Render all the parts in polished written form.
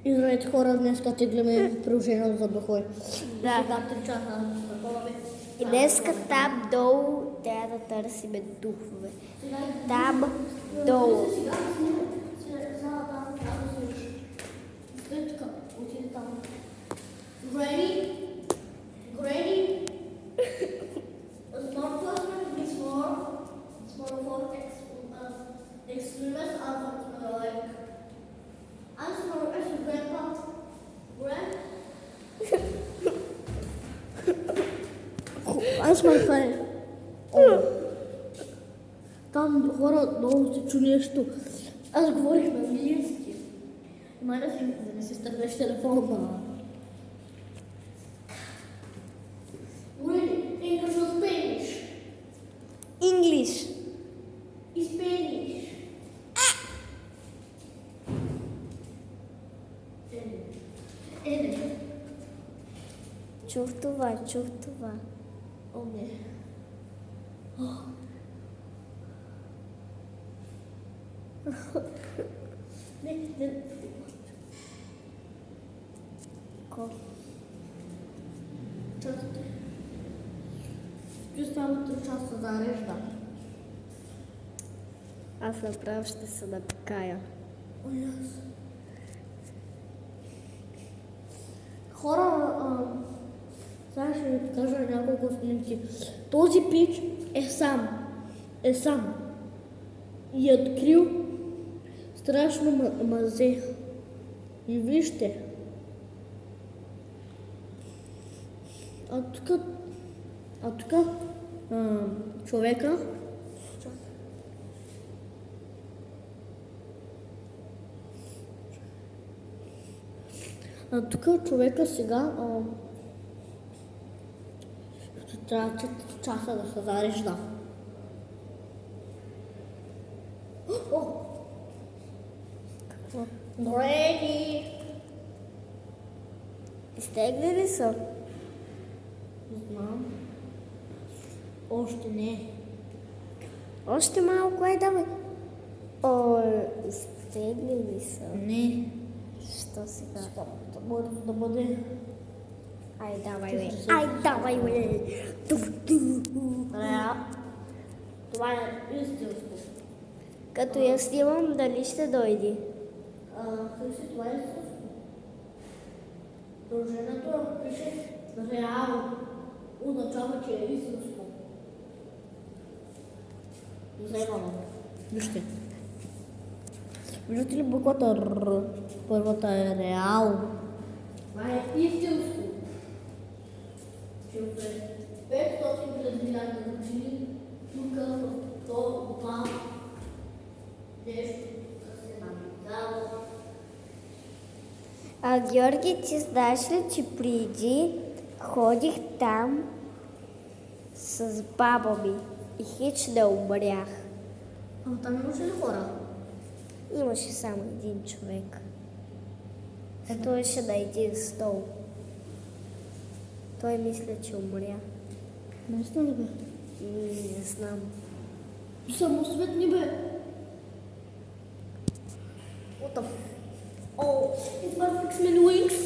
И здравейте хора, днес теглиме приложение за духове. Да. Сега 3 часа такова бе. И днеска там долу трябва да търсиме духове. Там долу. Сега там трябва да слушаш. След така, отиде там. Ready? Ready? A smart classroom is more for extremists are like I'm smart as a grandpa. Аз ме хваля. Там хора много се чу нещо. Аз говорих на английски. Май да не си стърнеш телефона. Really? English or Spanish? English. Spanish. Чух това. О, не. Не. Ко? Чакайте. Само 3 часа зарежда. Аз направо ще се напикая. О, яс. Хора, сега ще ви кажа няколко снимки. Този пич е сам. И е открил страшно мазе. И вижте. А тук човека. А тук човека сега трябва 4 часа да се зарежда. О! Какво? Ready! Изтегли ли са? Не знам. Още не. Още малко е, давай. О, изтегли ли са? Не. Що сега? Да бъде. Ай, давай, бе. Това е истинско. Като я снимам, дали ще дойде? Кажи, това е истинско. Приложението пише реално. Означава, че е истинско. Вземаме. Вижте. Виждате ли буквата Р? Първата е реал. Това е истинско. Че пред 500 милиарда години тук в това нещо се наблюдава. А, Георги, ти знаеш ли, че преди ходих там с баба ми и хич не умрях. Ама там имаше ли хора? Имаше само един човек. Стоеше на един стол. Той мисля, че умря. Наистина ли бе? Не знам. Само свет ни бе. What the Oh, it's about X-Men Wings.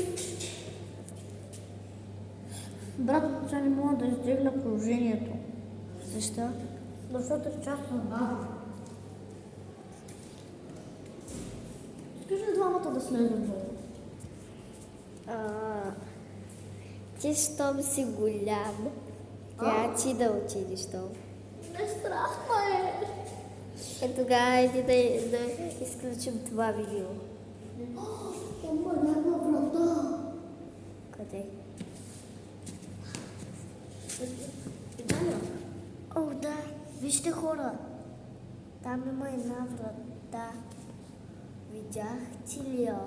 Брат, сега не мога да издигна приложението. Защо? Защото е част на баба. Скажи двамата да слезат долу. Ти щом си голям, трябва ти да отидеш долу. Не страх ме. Тогава иди да изключим това видео. Има някаква врата. Къде? Италия. О, да, вижте хора. Там има една врата. Видяхте ли я?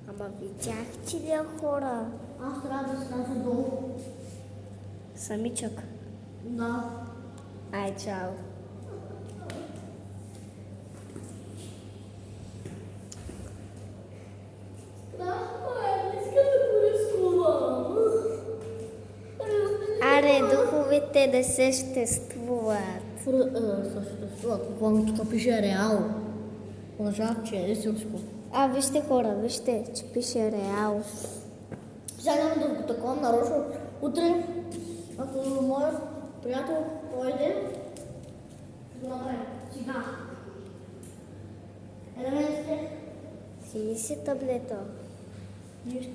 Ама видяхте ли я, хора? Аз трябва да сляза долу. Самичък. Да. Ай, чао. Аре, духовете не съществуват. Съществуват. Какво ми тук пише реал. Означава, че е истинско. А, вижте хора, вижте, че пише Реал. Сега няма да го таковам нарочно. Утре, ако моят приятел дойде, да го направим. Сега. Елементите. Сиди си таблето. Нищо.